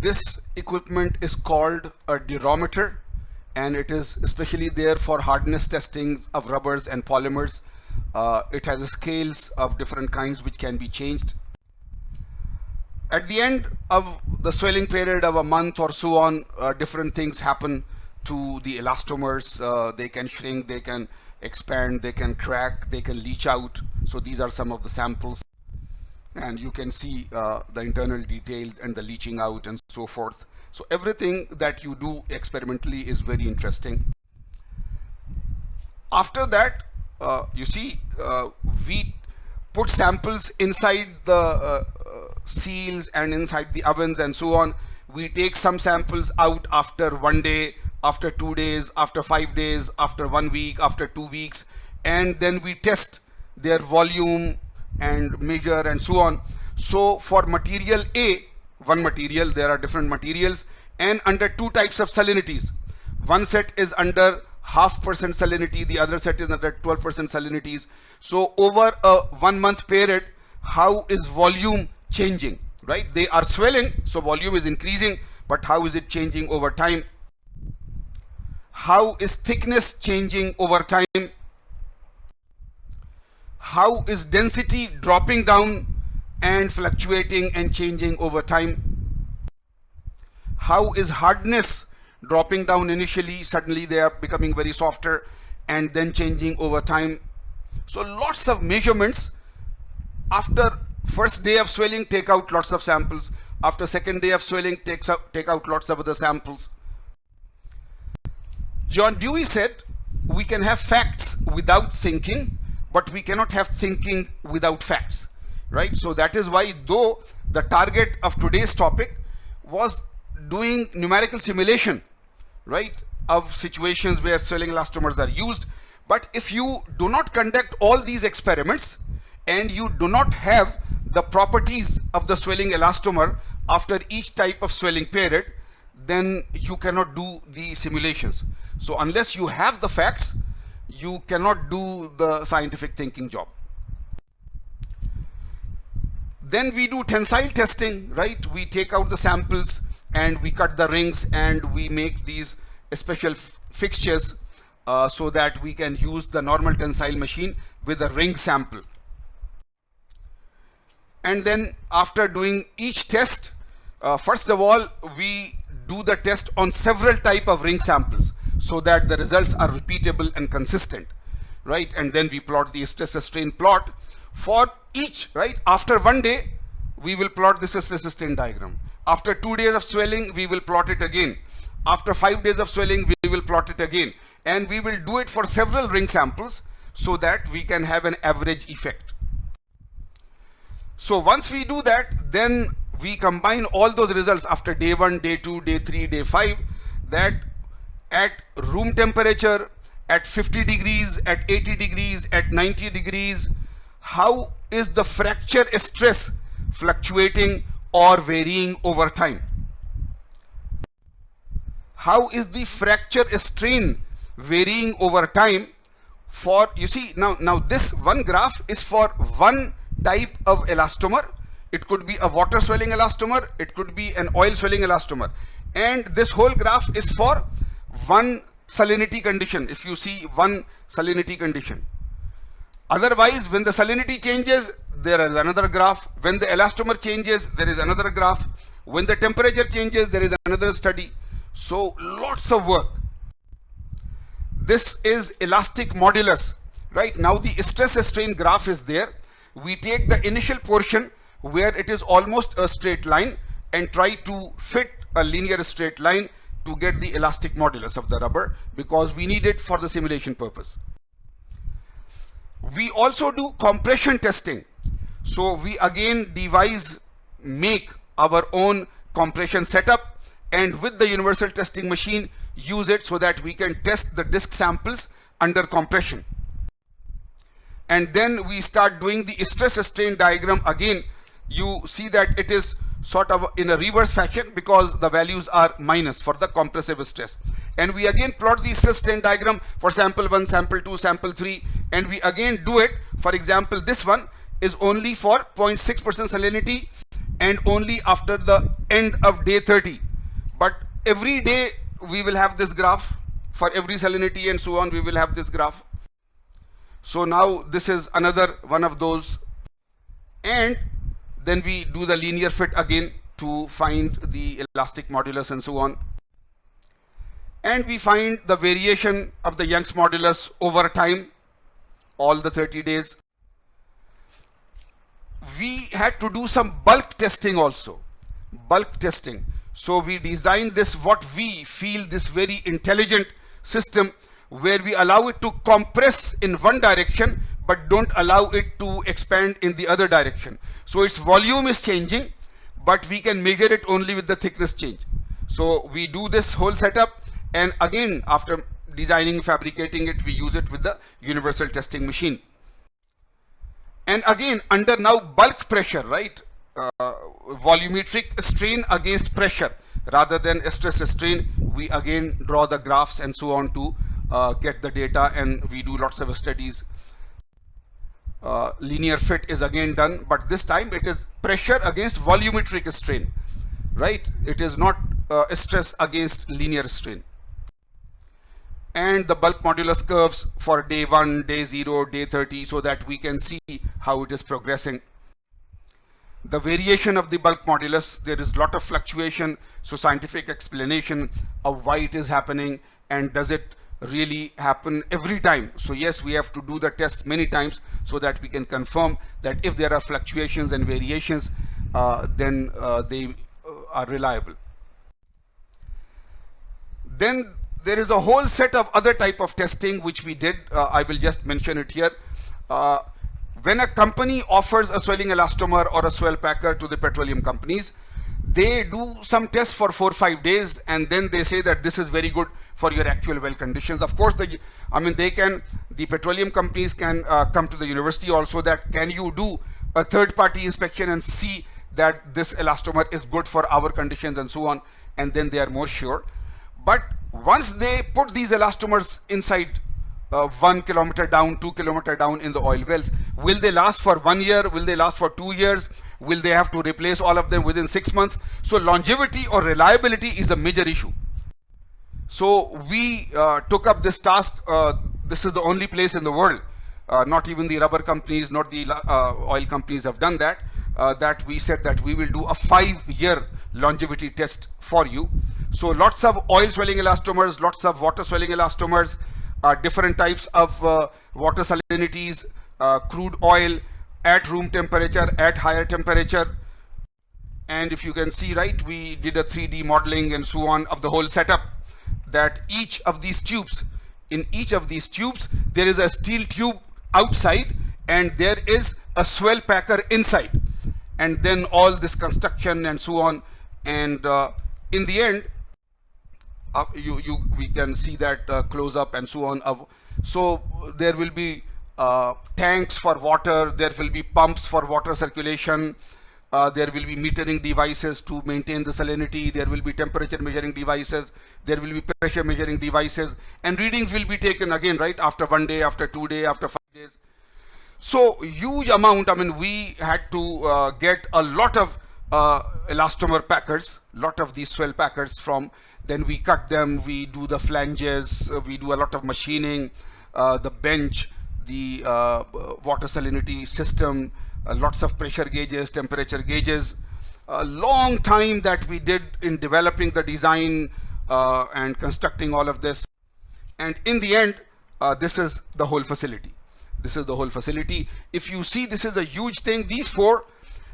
This equipment is called a durometer, and it is especially there for hardness testing of rubbers and polymers. It has scales of different kinds which can be changed. At the end of the swelling period of a month or so on, different things happen to the elastomers. They can shrink, they can expand, they can crack, they can leach out. So these are some of the samples, and you can see the internal details and the leaching out and so forth. So everything that you do experimentally is very interesting. After that, you see, we put samples inside the seals and inside the ovens and so on. We take some samples out after 1 day, after 2 days, after 5 days, after 1 week, after 2 weeks, and then we test their volume and measure and so on. So for material A, one material, there are different materials, and under two types of salinities. One set is under 0.5% salinity, the other set is under 12% salinities. So over a 1 month period, how is volume changing, right? They are swelling, so volume is increasing, but how is it changing over time? How is thickness changing over time? How is density dropping down and fluctuating and changing over time? How is hardness dropping down initially, suddenly they are becoming very softer and then changing over time? So lots of measurements. After first day of swelling, take out lots of samples. After second day of swelling, take out lots of other samples. John Dewey said, we can have facts without thinking, but we cannot have thinking without facts, right? So that is why, though the target of today's topic was doing numerical simulation, right, of situations where swelling elastomers are used, but if you do not conduct all these experiments and you do not have the properties of the swelling elastomer after each type of swelling period, then you cannot do the simulations. So unless you have the facts, you cannot do the scientific thinking job. Then we do tensile testing, right? We take out the samples and we cut the rings and we make these special fixtures so that we can use the normal tensile machine with a ring sample. And then after doing each test, first of all, we do the test on several type of ring samples so that the results are repeatable and consistent, right? And then we plot the stress-strain plot for each, right? After 1 day, we will plot this stress-strain diagram. After 2 days of swelling, we will plot it again. After 5 days of swelling, we will plot it again. And we will do it for several ring samples so that we can have an average effect. So once we do that, then we combine all those results after day 1, day 2, day 3, day 5, that at room temperature, at 50 degrees, at 80 degrees, at 90 degrees, how is the fracture stress fluctuating or varying over time? How is the fracture strain varying over time? For, you see, now this one graph is for one type of elastomer. It could be a water swelling elastomer, it could be an oil swelling elastomer, and this whole graph is for one salinity condition. If you see one salinity condition, otherwise when the salinity changes, there is another graph. When the elastomer changes, there is another graph. When the temperature changes, there is another study. So lots of work. This is elastic modulus, right? Now the stress-strain graph is there. We take the initial portion where it is almost a straight line and try to fit a linear straight line to get the elastic modulus of the rubber, because we need it for the simulation purpose. We also do compression testing. So we again make our own compression setup, and with the universal testing machine use it so that we can test the disk samples under compression. And then we start doing the stress-strain diagram again. You see that it is sort of in a reverse fashion because the values are minus for the compressive stress. And we again plot the stress-strain diagram for sample 1, sample 2, sample 3, and we again do it. For example, this one is only for 0.6% salinity, and only after the end of day 30. But every day we will have this graph. For every salinity and so on, we will have this graph. So now this is another one of those. And then we do the linear fit again to find the elastic modulus and so on. And we find the variation of the Young's modulus over time, all the 30 days. We had to do some bulk testing also, bulk testing. So we designed this, what we feel, this very intelligent system where we allow it to compress in one direction but don't allow it to expand in the other direction. So its volume is changing, but we can measure it only with the thickness change. So we do this whole setup, and again after designing, fabricating it, we use it with the universal testing machine. And again under now bulk pressure, right, volumetric strain against pressure rather than stress strain, we again draw the graphs and so on to get the data, and we do lots of studies. Linear fit is again done, but this time it is pressure against volumetric strain, right? It is not stress against linear strain. And the bulk modulus curves for day 1, day 0, day 30, so that we can see how it is progressing. The variation of the bulk modulus, there is a lot of fluctuation, so scientific explanation of why it is happening and does it really happen every time. So yes, we have to do the test many times so that we can confirm that if there are fluctuations and variations, then they are reliable. Then there is a whole set of other type of testing which we did. I will just mention it here. When a company offers a swelling elastomer or a swell packer to the petroleum companies, they do some tests for 4 or 5 days, and then they say that this is very good for your actual well conditions. Of course, the petroleum companies can come to the university also that can you do a third-party inspection and see that this elastomer is good for our conditions and so on, and then they are more sure. But once they put these elastomers inside 1 kilometer down, 2 kilometer down in the oil wells, will they last for 1 year? Will they last for 2 years? Will they have to replace all of them within 6 months? So longevity or reliability is a major issue. So we took up this task. This is the only place in the world, not even the rubber companies, not the oil companies have done that, that we said that we will do a 5-year longevity test for you. So lots of oil swelling elastomers, lots of water swelling elastomers, different types of water salinities, crude oil at room temperature, at higher temperature. And if you can see, right, we did a 3D modeling and so on of the whole setup, that each of these tubes, in each of these tubes, there is a steel tube outside and there is a swell packer inside. And then all this construction and so on. And in the end, we can see that close up and so on. So there will be tanks for water, there will be pumps for water circulation, there will be metering devices to maintain the salinity, there will be temperature measuring devices, there will be pressure measuring devices, and readings will be taken again, right, after 1 day, after 2 days, after 5 days. So huge amount. I mean, we had to get a lot of elastomer packers, lot of these swell packers from, then we cut them, we do the flanges, we do a lot of machining, the bench, the water salinity system, lots of pressure gauges, temperature gauges. A long time that we did in developing the design and constructing all of this. And in the end, this is the whole facility. This is the whole facility. If you see, this is a huge thing. These 4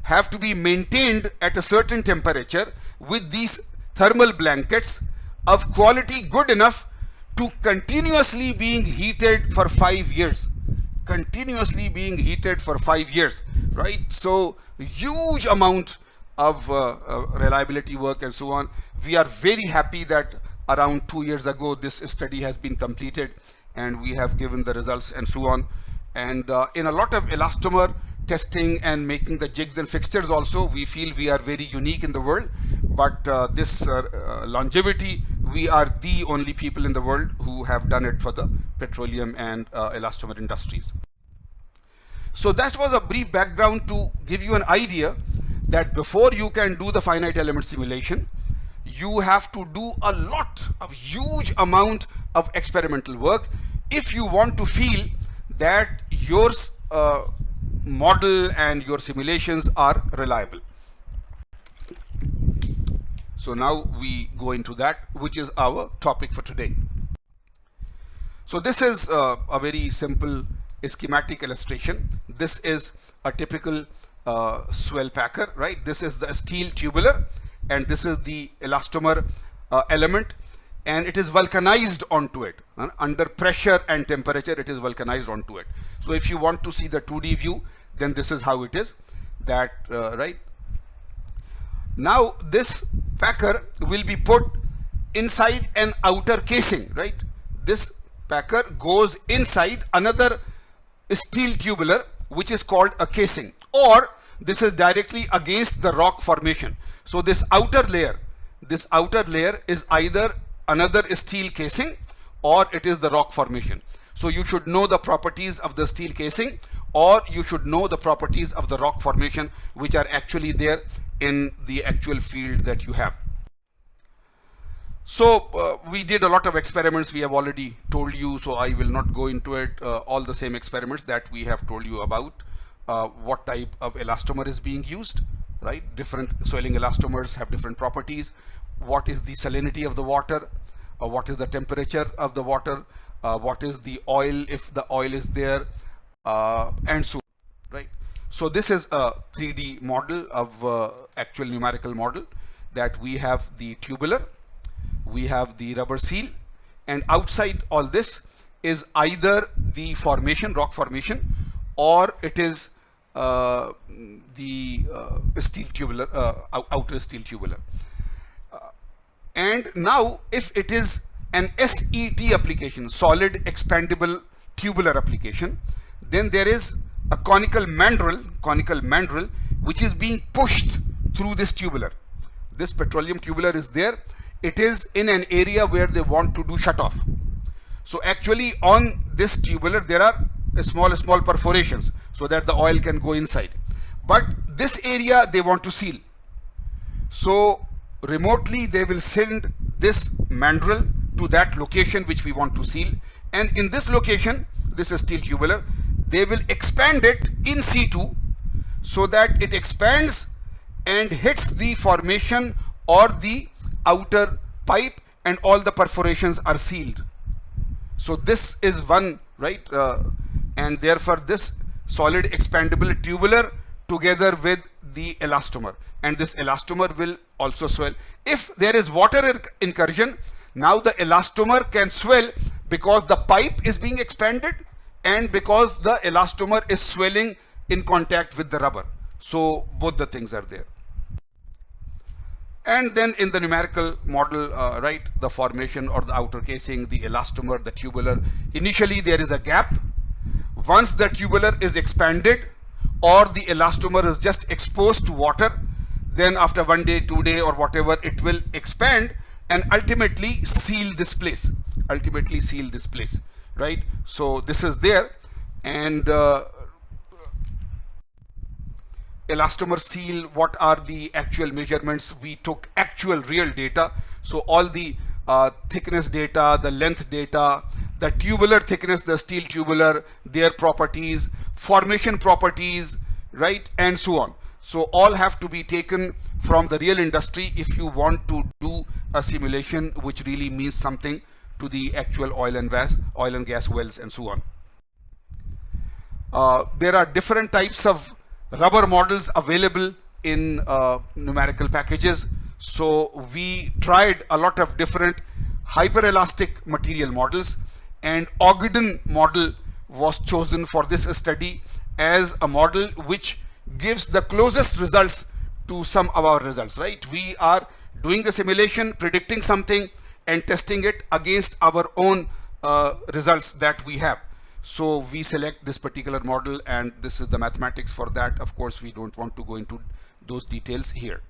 have to be maintained at a certain temperature with these thermal blankets of quality good enough to continuously being heated for 5 years. Continuously being heated for 5 years, right? So huge amount of reliability work and so on. We are very happy that around 2 years ago this study has been completed and we have given the results and so on. And in a lot of elastomer testing and making the jigs and fixtures also, we feel we are very unique in the world. But this longevity, we are the only people in the world who have done it for the petroleum and elastomer industries. So that was a brief background to give you an idea that before you can do the finite element simulation, you have to do a huge amount of experimental work if you want to feel that your model and your simulations are reliable. So now we go into that, which is our topic for today. So this is a very simple schematic illustration. This is a typical swell packer, right? This is the steel tubular, and this is the elastomer element, and it is vulcanized onto it. Under pressure and temperature, it is vulcanized onto it. So if you want to see the 2D view, then this is how it is. That right? Now this packer will be put inside an outer casing, right? This packer goes inside another steel tubular, which is called a casing, or this is directly against the rock formation. So this outer layer is either another steel casing or it is the rock formation. So you should know the properties of the steel casing, or you should know the properties of the rock formation, which are actually there in the actual field that you have. So we did a lot of experiments, we have already told you, so I will not go into it. All the same experiments that we have told you about. What type of elastomer is being used, right? Different swelling elastomers have different properties. What is the salinity of the water? What is the temperature of the water? What is the oil, if the oil is there, and so on, right? So this is a 3D model of actual numerical model, that we have the tubular, we have the rubber seal, and outside all this is either the formation, rock formation, or it is the steel tubular, outer steel tubular. And now if it is an SET application, solid expandable tubular application, then there is a conical mandrel which is being pushed through this tubular. This petroleum tubular is there. It is in an area where they want to do shut off. So actually on this tubular there are small perforations so that the oil can go inside, but this area they want to seal. So remotely they will send this mandrel to that location which we want to seal, and in this location, this is steel tubular, they will expand it in situ so that it expands and hits the formation or the outer pipe, and all the perforations are sealed. So this is one, right? And therefore this solid expandable tubular together with the elastomer, and this elastomer will also swell. If there is water incursion, now the elastomer can swell because the pipe is being expanded and because the elastomer is swelling in contact with the rubber. So both the things are there. And then in the numerical model, right, the formation or the outer casing, the elastomer, the tubular, initially there is a gap. Once the tubular is expanded or the elastomer is just exposed to water, then after 1 day, 2 day or whatever, it will expand and ultimately seal this place, right? So this is there, and elastomer seal, what are the actual measurements? We took actual real data. So all the thickness data, the length data, the tubular thickness, the steel tubular, their properties, formation properties, right, and so on. So all have to be taken from the real industry if you want to do a simulation which really means something to the actual oil and gas wells and so on. There are different types of rubber models available in numerical packages. So we tried a lot of different hyperelastic material models, and Ogden model was chosen for this study as a model which gives the closest results to some of our results, right? We are doing a simulation, predicting something and testing it against our own results that we have. So we select this particular model, and this is the mathematics for that. Of course, we don't want to go into those details here.